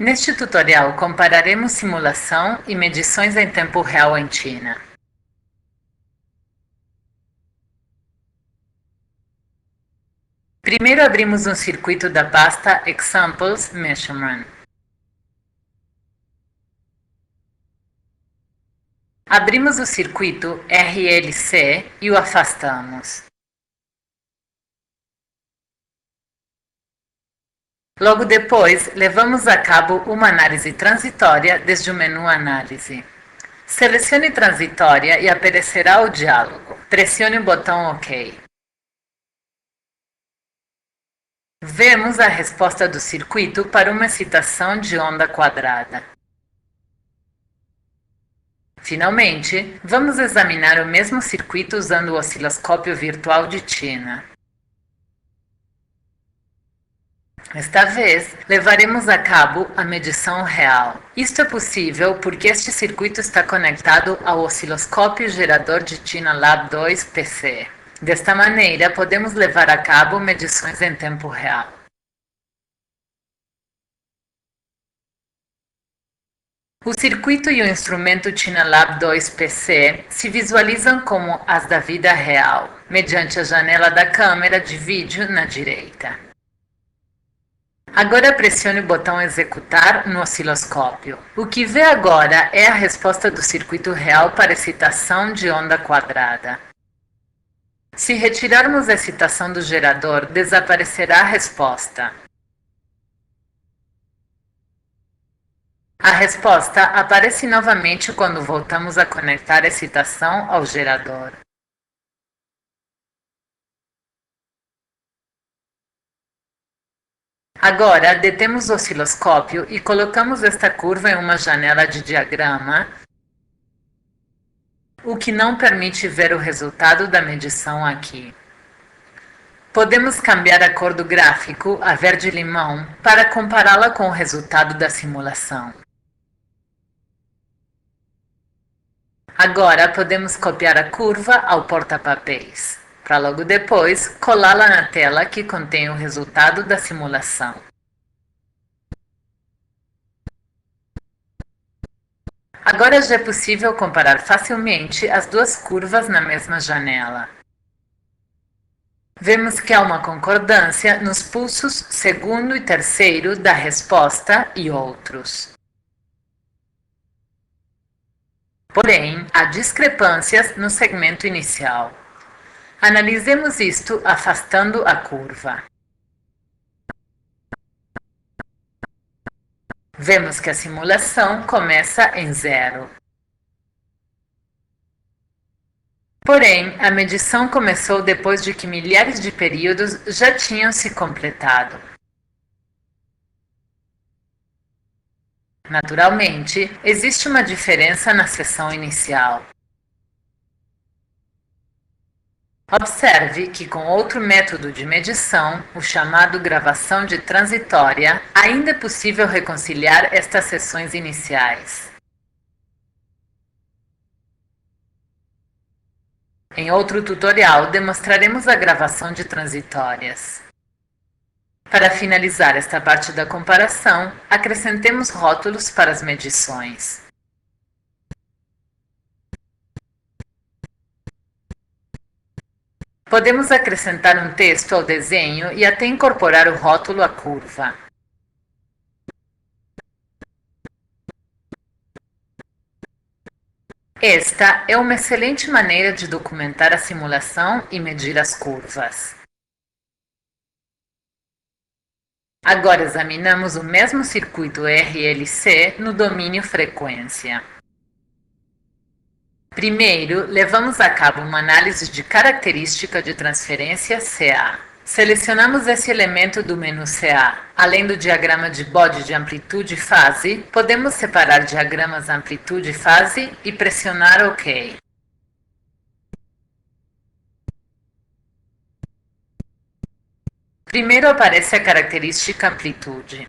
Neste tutorial, compararemos simulação e medições em tempo real em China. Primeiro abrimos um circuito da pasta Examples Measurement. Abrimos o circuito RLC e o afastamos. Logo depois, levamos a cabo uma análise transitória desde o menu Análise. Selecione Transitória e aparecerá o diálogo. Pressione o botão OK. Vemos a resposta do circuito para uma excitação de onda quadrada. Finalmente, vamos examinar o mesmo circuito usando o osciloscópio virtual de China. Esta vez, levaremos a cabo a medição real. Isto é possível porque este circuito está conectado ao osciloscópio gerador de China Lab 2 PC. Desta maneira, podemos levar a cabo medições em tempo real. O circuito e o instrumento China Lab 2 PC se visualizam como as da vida real, mediante a janela da câmera de vídeo na direita. Agora pressione o botão Executar no osciloscópio. O que vê agora é a resposta do circuito real para excitação de onda quadrada. Se retirarmos a excitação do gerador, desaparecerá a resposta. A resposta aparece novamente quando voltamos a conectar a excitação ao gerador. Agora, detemos o osciloscópio e colocamos esta curva em uma janela de diagrama, o que não permite ver o resultado da medição aqui. Podemos cambiar a cor do gráfico a verde-limão para compará-la com o resultado da simulação. Agora podemos copiar a curva ao porta-papéis, para logo depois colá-la na tela que contém o resultado da simulação. Agora já é possível comparar facilmente as duas curvas na mesma janela. Vemos que há uma concordância nos pulsos segundo e terceiro da resposta e outros. Porém, há discrepâncias no segmento inicial. Analisemos isto afastando a curva. Vemos que a simulação começa em 0. Porém, a medição começou depois de que milhares de períodos já tinham se completado. Naturalmente, existe uma diferença na seção inicial. Observe que com outro método de medição, o chamado gravação de transitória, ainda é possível reconciliar estas seções iniciais. Em outro tutorial, demonstraremos a gravação de transitórias. Para finalizar esta parte da comparação, acrescentemos rótulos para as medições. Podemos acrescentar um texto ao desenho e até incorporar o rótulo à curva. Esta é uma excelente maneira de documentar a simulação e medir as curvas. Agora examinamos o mesmo circuito RLC no domínio frequência. Primeiro, levamos a cabo uma análise de característica de transferência CA. Selecionamos esse elemento do menu CA. Além do diagrama de bode de amplitude e fase, podemos separar diagramas amplitude e fase e pressionar OK. Primeiro aparece a característica amplitude.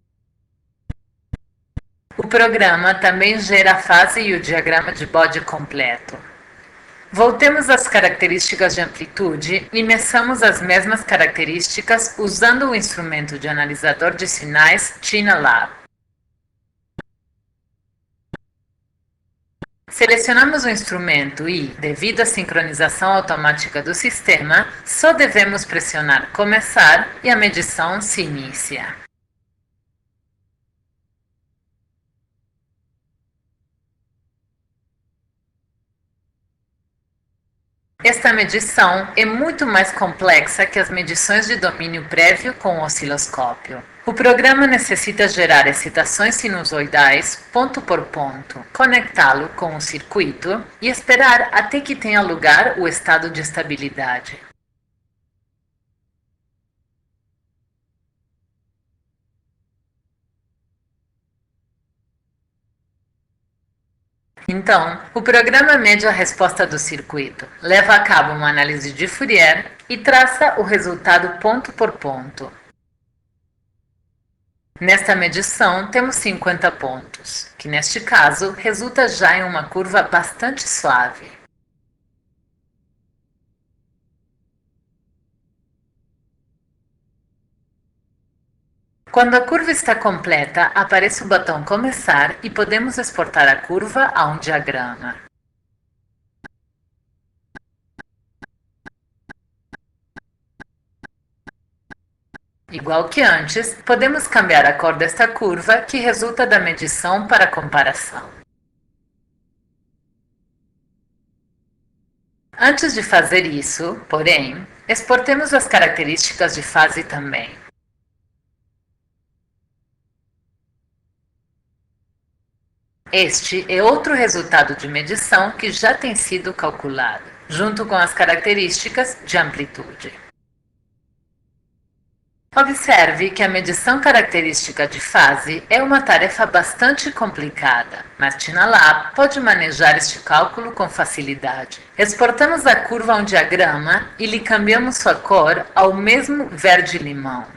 O programa também gera a fase e o diagrama de bode completo. Voltemos às características de amplitude e meçamos as mesmas características usando o instrumento de analisador de sinais China Lab. Selecionamos o instrumento e, devido à sincronização automática do sistema, só devemos pressionar Começar e a medição se inicia. Esta medição é muito mais complexa que as medições de domínio prévio com o osciloscópio. O programa necessita gerar excitações sinusoidais ponto por ponto, conectá-lo com o circuito e esperar até que tenha lugar o estado de estabilidade. Então, o programa mede a resposta do circuito, leva a cabo uma análise de Fourier e traça o resultado ponto por ponto. Nesta medição, temos 50 pontos, que neste caso resulta já em uma curva bastante suave. Quando a curva está completa, aparece o botão Começar e podemos exportar a curva a um diagrama. Igual que antes, podemos cambiar a cor desta curva que resulta da medição para comparação. Antes de fazer isso, porém, exportemos as características de fase também. Este é outro resultado de medição que já tem sido calculado, junto com as características de amplitude. Observe que a medição característica de fase é uma tarefa bastante complicada, mas TINALAB pode manejar este cálculo com facilidade. Exportamos a curva a um diagrama e lhe cambiamos sua cor ao mesmo verde-limão.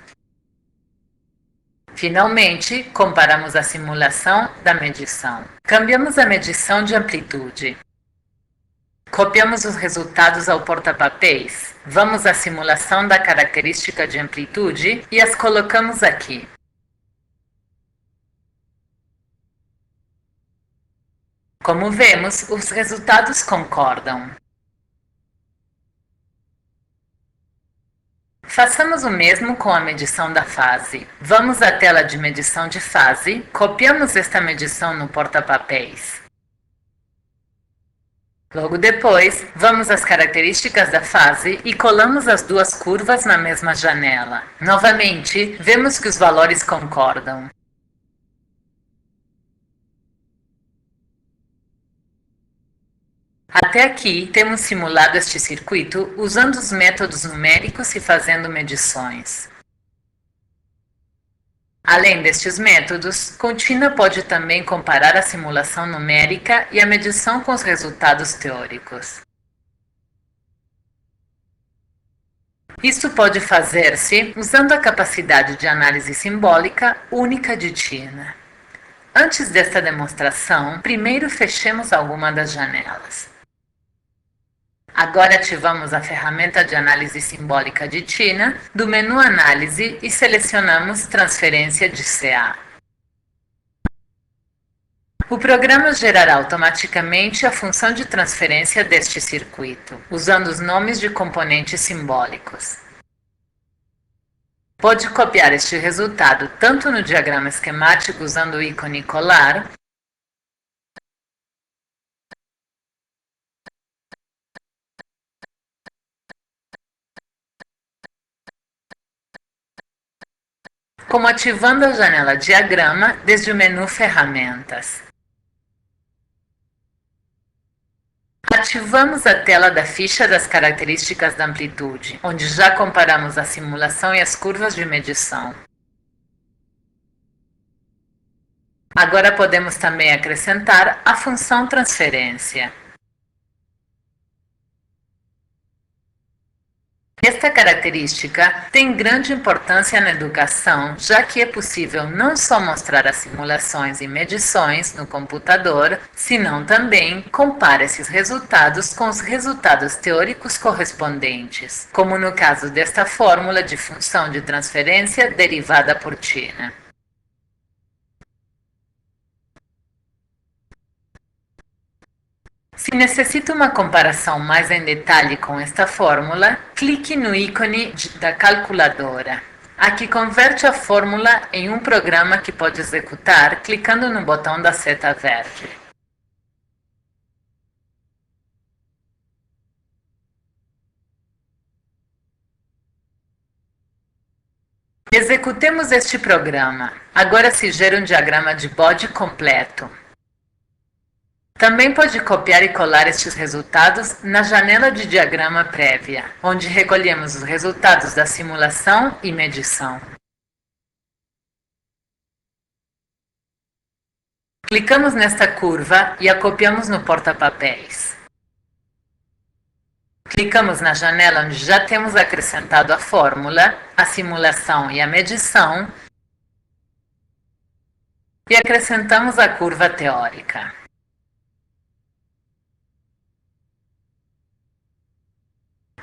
Finalmente, comparamos a simulação da medição. Cambiamos a medição de amplitude. Copiamos os resultados ao porta-papéis. Vamos à simulação da característica de amplitude e as colocamos aqui. Como vemos, os resultados concordam. Façamos o mesmo com a medição da fase. Vamos à tela de medição de fase, copiamos esta medição no porta-papéis. Logo depois, vamos às características da fase e colamos as duas curvas na mesma janela. Novamente, vemos que os valores concordam. Até aqui, temos simulado este circuito usando os métodos numéricos e fazendo medições. Além destes métodos, Continua pode também comparar a simulação numérica e a medição com os resultados teóricos. Isso pode fazer-se usando a capacidade de análise simbólica única de Tina. Antes desta demonstração, primeiro fechemos alguma das janelas. Agora ativamos a ferramenta de análise simbólica de Tina do menu Análise e selecionamos Transferência de CA. O programa gerará automaticamente a função de transferência deste circuito, usando os nomes de componentes simbólicos. Pode copiar este resultado tanto no diagrama esquemático usando o ícone colar, como ativando a janela Diagrama desde o menu Ferramentas. Ativamos a tela da ficha das características da amplitude, onde já comparamos a simulação e as curvas de medição. Agora podemos também acrescentar a função transferência. Esta característica tem grande importância na educação, já que é possível não só mostrar as simulações e medições no computador, senão também comparar esses resultados com os resultados teóricos correspondentes, como no caso desta fórmula de função de transferência derivada por Tina. Se necessita uma comparação mais em detalhe com esta fórmula, clique no ícone da calculadora. Aqui converte a fórmula em um programa que pode executar clicando no botão da seta verde. Executemos este programa. Agora se gera um diagrama de bode completo. Também pode copiar e colar estes resultados na janela de diagrama prévia, onde recolhemos os resultados da simulação e medição. Clicamos nesta curva e a copiamos no porta-papéis. Clicamos na janela onde já temos acrescentado a fórmula, a simulação e a medição e acrescentamos a curva teórica.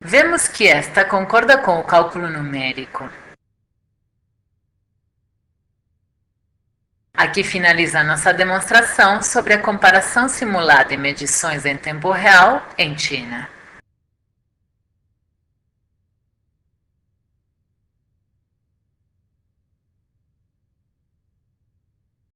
Vemos que esta concorda com o cálculo numérico. Aqui finaliza nossa demonstração sobre a comparação simulada e medições em tempo real em China.